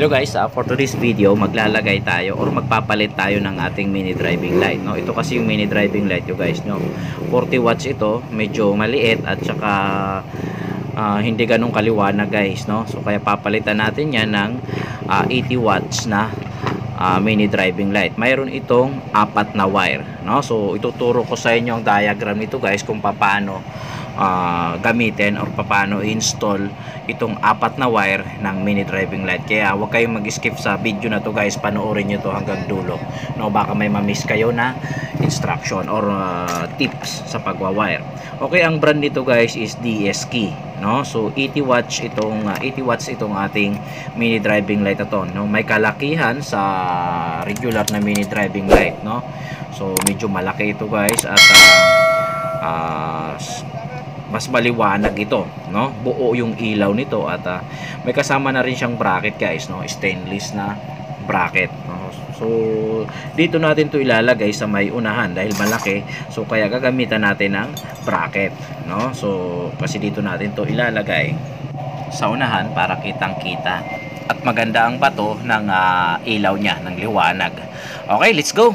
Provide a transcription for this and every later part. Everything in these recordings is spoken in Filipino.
Hello guys, for today's video maglalagay tayo or magpapalit tayo ng ating mini driving light, no? Ito kasi yung mini driving light yo guys, no? 40 watts ito, medyo maliit at saka hindi ganun kaliwanag guys, no? So kaya papalitan natin yan ng 80 watts na mini driving light. Mayroon itong 4 na wire, no? So ituturo ko sa inyo ang diagram nito guys kung paano gamitin o paano install itong 4 na wire ng mini driving light. Kaya huwag kayong mag-skip sa video na to guys, panoorin nyo to hanggang dulo, no? Baka may ma-miss kayo na instruction or tips sa pagwa-wire. Okay, ang brand nito guys is DSKey, no? So 80 watts itong ating mini driving light ito, no? May kalakihan sa regular na mini driving light, no? So medyo malaki ito guys at mas maliwanag ito, no? Buo yung ilaw nito at may kasama na rin siyang bracket guys, no? Stainless na bracket, no? So dito natin to ilalagay sa may unahan dahil malaki, so kaya gagamitan natin ng bracket, no? So kasi dito natin to ilalagay sa unahan para kitang-kita at maganda ang bato ng ilaw niya, ng liwanag. Okay, let's go.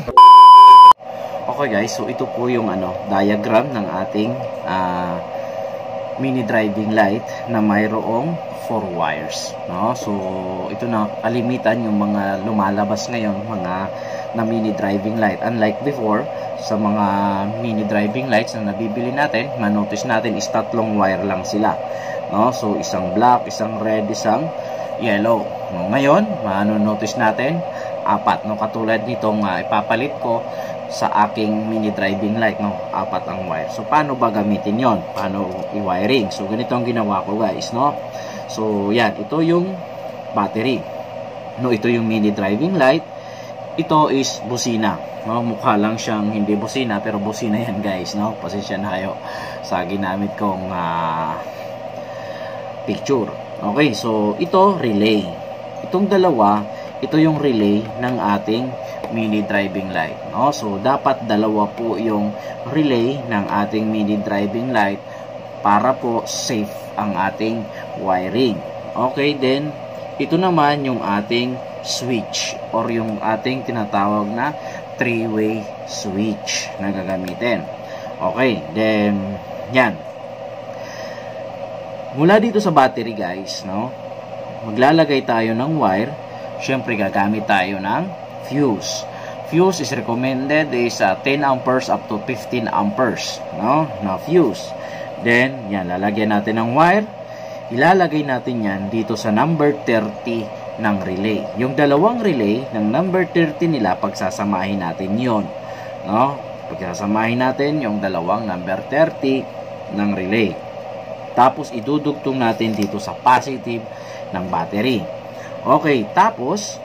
Okay guys, so ito po yung diagram ng ating mini driving light na mayroong 4 wires, no? So ito na kalimitan yung mga lumalabas ngayon, mga na mini driving light. Unlike before, sa mga mini driving lights na nabibili natin, manotice natin is 3 wire lang sila, no? So isang black, isang red, isang yellow, no? Ngayon manonotice natin 4, no? Katulad nitong ipapalit ko sa aking mini driving light, no? 4 ang wire. So paano ba gamitin yon? Paano i-wiring? So ganito ang ginawa ko guys, no? So yan, ito yung battery, no? Ito yung mini driving light. Ito is busina, no? Mukha lang siyang hindi busina pero busina yan guys, no? Pasensya na kayo sa ginamit kong picture. Okay, so ito relay. Itong dalawa, ito yung relay ng ating mini driving light, no? So dapat dalawa po yung relay ng ating mini driving light para po safe ang ating wiring. Okay, then ito naman yung ating switch or yung ating tinatawag na 3-way switch na gagamitin. Okay, then yan. Mula dito sa battery guys, no? Maglalagay tayo ng wire. Syempre gagamit tayo ng fuse. Fuse is recommended is 10 amperes up to 15 amperes, no? Na fuse. Then, yan, lalagyan natin ng wire. Ilalagay natin yan dito sa number 30 ng relay. Yung dalawang relay ng number 30 nila, pagsasamahin natin yon, no? Pagsasamahin natin yung dalawang number 30 ng relay. Tapos, idudugtong natin dito sa positive ng battery. Okay, tapos,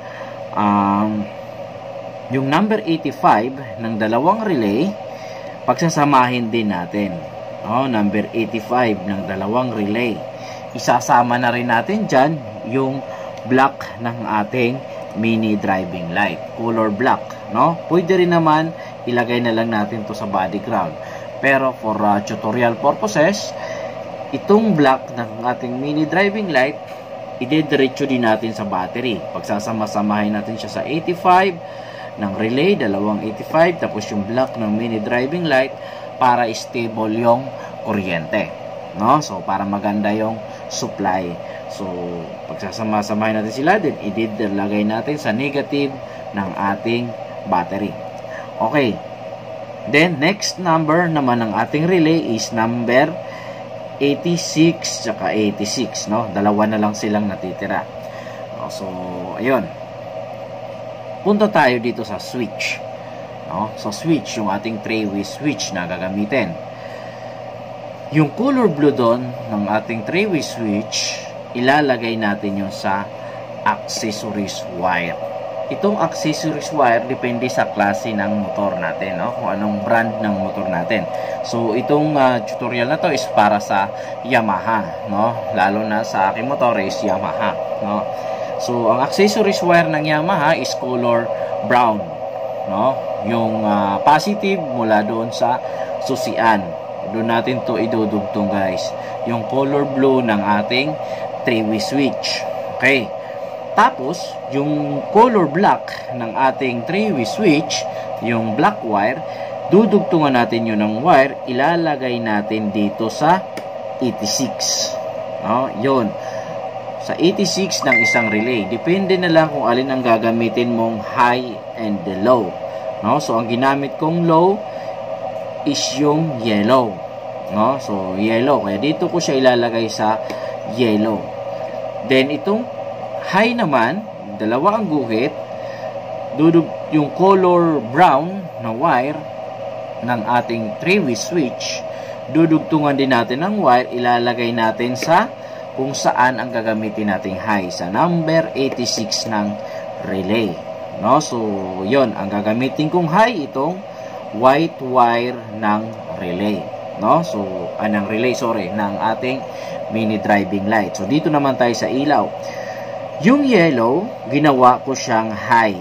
yung number 85 ng dalawang relay, pagsasamahin din natin. Number 85 ng dalawang relay. Isasama na rin natin dyan yung black ng ating mini driving light. Color black, no? Pwede rin naman ilagay na lang natin to sa body ground. Pero for tutorial purposes, itong black ng ating mini driving light, idediretso din natin sa battery. Pagsasama-samahin natin siya sa 85 ng relay, dalawang 85, tapos yung black ng mini driving light para stable yung kuryente, no? So para maganda yung supply. So pagsasama-samahin natin sila, then idilagay natin sa negative ng ating battery. Okay, then next number naman ng ating relay is number 86 tsaka 86, no? Dalawa na lang silang natitira. So ayun, punta tayo dito sa switch, no? So switch, yung ating 3-way switch na gagamitin. Yung color blue doon ng ating 3-way switch, ilalagay natin yung sa accessories wire. Itong accessories wire depende sa klase ng motor natin, no? Kung anong brand ng motor natin. So itong tutorial na to is para sa Yamaha, no? Lalo na sa aking motor is Yamaha, no? So ang accessories wire ng Yamaha is color brown, no? Yung positive mula doon sa susian, doon natin to idudugtong guys. Yung color blue ng ating 3-way switch. Okay, Tapos, yung color black ng ating 3-way switch, yung black wire, dudugtungan natin yun ng wire, ilalagay natin dito sa 86. No? Yun. Sa 86 ng isang relay. Depende na lang kung alin ang gagamitin mong high and low. No? So, ang ginamit kong low is yung yellow. No? So, yellow. Kaya dito ko siya ilalagay sa yellow. Then, itong high naman, dalawa ang guhit, yung color brown na wire ng ating 3-way switch, dudugtungan din natin ng wire, ilalagay natin sa kung saan ang gagamitin nating high, sa number 86 ng relay. No? So, yon ang gagamitin kong high, itong white wire ng relay. No? So, ng relay, ng ating mini driving light. So, dito naman tayo sa ilaw. Yung yellow, ginawa ko siyang high.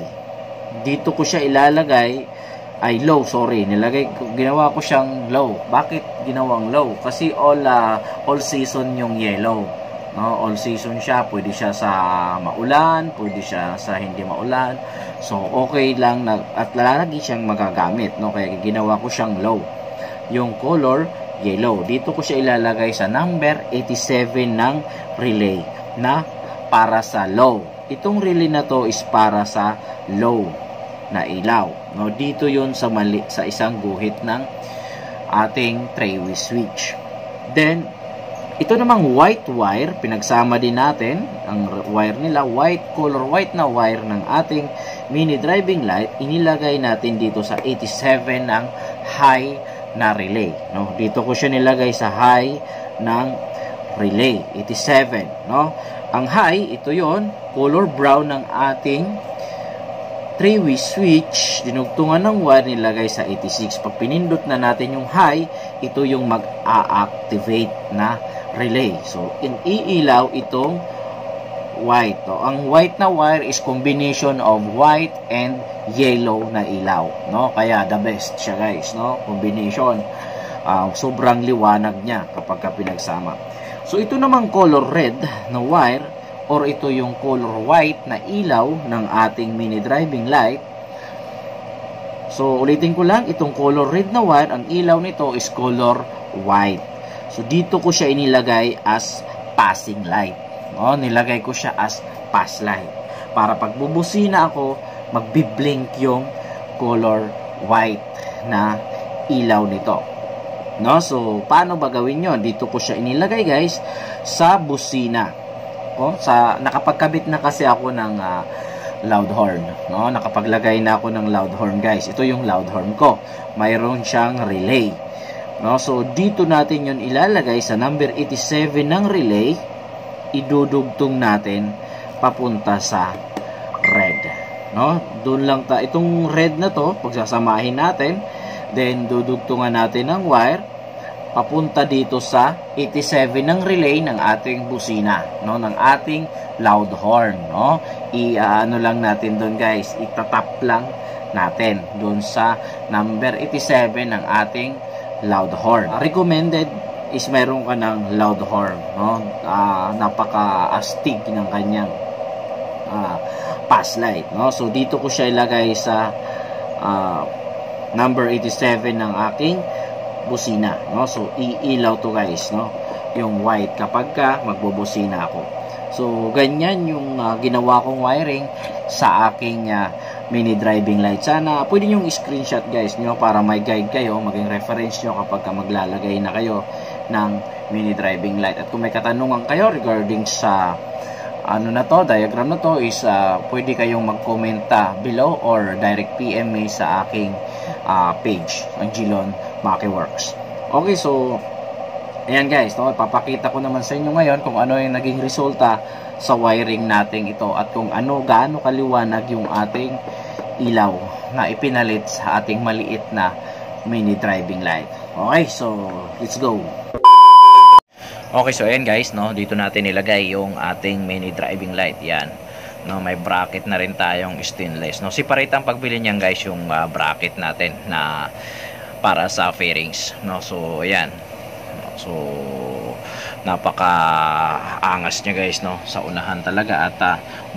Dito ko siya ilalagay, ginawa ko siyang low. Bakit ginawang low? Kasi all season yung yellow. No? All season siya, pwede siya sa maulan, pwede siya sa hindi maulan. So, okay lang at lagi siyang magagamit. No? Kaya ginawa ko siyang low. Yung color, yellow. Dito ko siya ilalagay sa number 87 ng relay na para sa low. Itong relay na to is para sa low na ilaw. No, dito 'yon sa isang guhit ng ating 3-way switch. Then ito namang white wire, pinagsama din natin ang wire nila, color white na wire ng ating mini driving light, inilagay natin dito sa 87 ng high na relay. No, dito ko siya nilagay sa high ng relay 87. No, ang high, ito yon, color brown ng ating 3-way switch, dinugtungan ng wire, nilagay sa 86. Pag pinindot na natin yung high, ito yung mag-a-activate na relay. So, iilaw itong white. So, ang white na wire is combination of white and yellow na ilaw. No? Kaya the best siya guys. No? Combination. Sobrang liwanag niya kapag pinagsama. So, ito namang color red na wire or ito yung color white na ilaw ng ating mini driving light. So, ulitin ko lang, itong color red na wire, ang ilaw nito is color white. So, dito ko siya inilagay as passing light. No? Nilagay ko siya as pass light. Para pag bubusina ako, magbiblink yung color white na ilaw nito. No? So, paano ba gawin yun? Dito ko siya inilagay guys sa busina. Nakapagkabit na kasi ako ng loud horn. No? Nakapaglagay na ako ng loud horn guys. Ito yung loud horn ko. Mayroon siyang relay. No? So, dito natin yun ilalagay sa number 87 ng relay. Idudugtong natin papunta sa red. No? Doon lang itong red na to, pagsasamahin natin, then dudugtungan natin ng wire papunta dito sa 87 ng relay ng ating busina, no, ng ating loud horn, no. Ano lang natin doon guys, itatap lang natin doon sa number 87 ng ating loud horn. Recommended is meron ka ng loud horn, no. Napaka-astig ng kanyang pass light, no. So dito ko siya ilagay sa number 87 ng aking busina, no. So iilaw to guys, no, yung white kapag magbubusina ako. So ganyan yung ginawa kong wiring sa aking mini driving light. Sana pwede nyo screenshot guys, no, para may guide kayo, maging reference nyo kapag maglalagay na kayo ng mini driving light. At kung may katanungan kayo regarding sa diagram na to, is pwede kayong mag-comment below or direct PM me sa aking page, ang Gilon Makiworks. Okay, so ayan guys, no, papakita ko naman sa inyo ngayon kung ano yung naging resulta sa wiring natin ito at kung gaano kaliwanag yung ating ilaw na ipinalit sa ating maliit na mini driving light. Okay, so let's go. Okay, so ayan guys, no, dito natin ilagay yung ating mini driving light. Yan, no, may bracket na rin tayong stainless, no. Separate ang pagbili niyan guys, yung bracket natin na para sa fairings, no. So ayan, so napaka angas niya guys, no, sa unahan talaga, at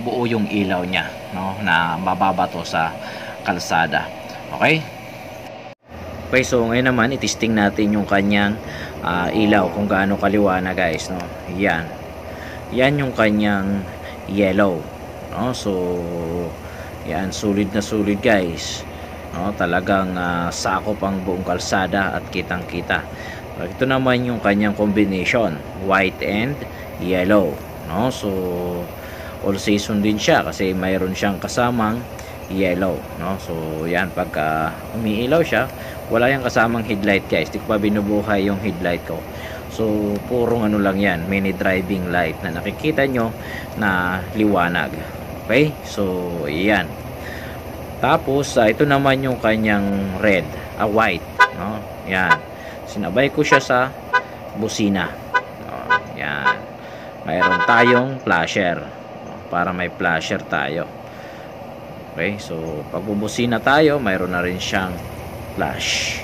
buo yung ilaw niya, no, na mababato sa kalsada. Okay, so ngayon naman itesting natin yung kanyang ilaw kung gaano kaliwanag guys, no. Yan yung kanyang yellow, no. So yan, sulit na sulit guys, no, talagang sakop ang buong kalsada at kitang kita. Ito naman yung kanyang combination, white and yellow, no. So all season din siya kasi mayroon siyang kasamang yellow, no. So yan, pagka umiilaw siya, wala yang kasamang headlight guys. Di ko pa binubuhay yung headlight ko. So purong ano lang yan, mini driving light na nakikita nyo na liwanag. Okay, so yan. Tapos ito naman yung kanyang white, no. Yan, sinabay ko siya sa busina. Yan, mayroon tayong flasher, para may flasher tayo. Okay, so pag bubusina tayo, mayroon na rin siyang flash.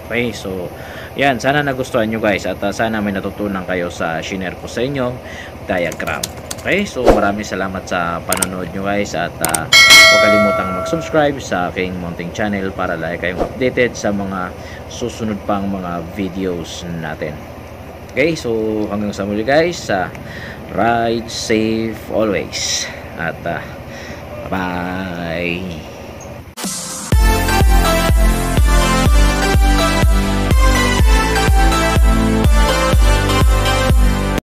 Okay, so yan, sana nagustuhan nyo guys, at sana may natutunan kayo sa shinare ko sa inyong diagram. Okay, so maraming salamat sa panonood nyo guys, at huwag kalimutang mag-subscribe sa aking munting channel para lagi kayong updated sa mga susunod pang mga videos natin. Okay, so hanggang sa muli guys, ride safe always, at bye.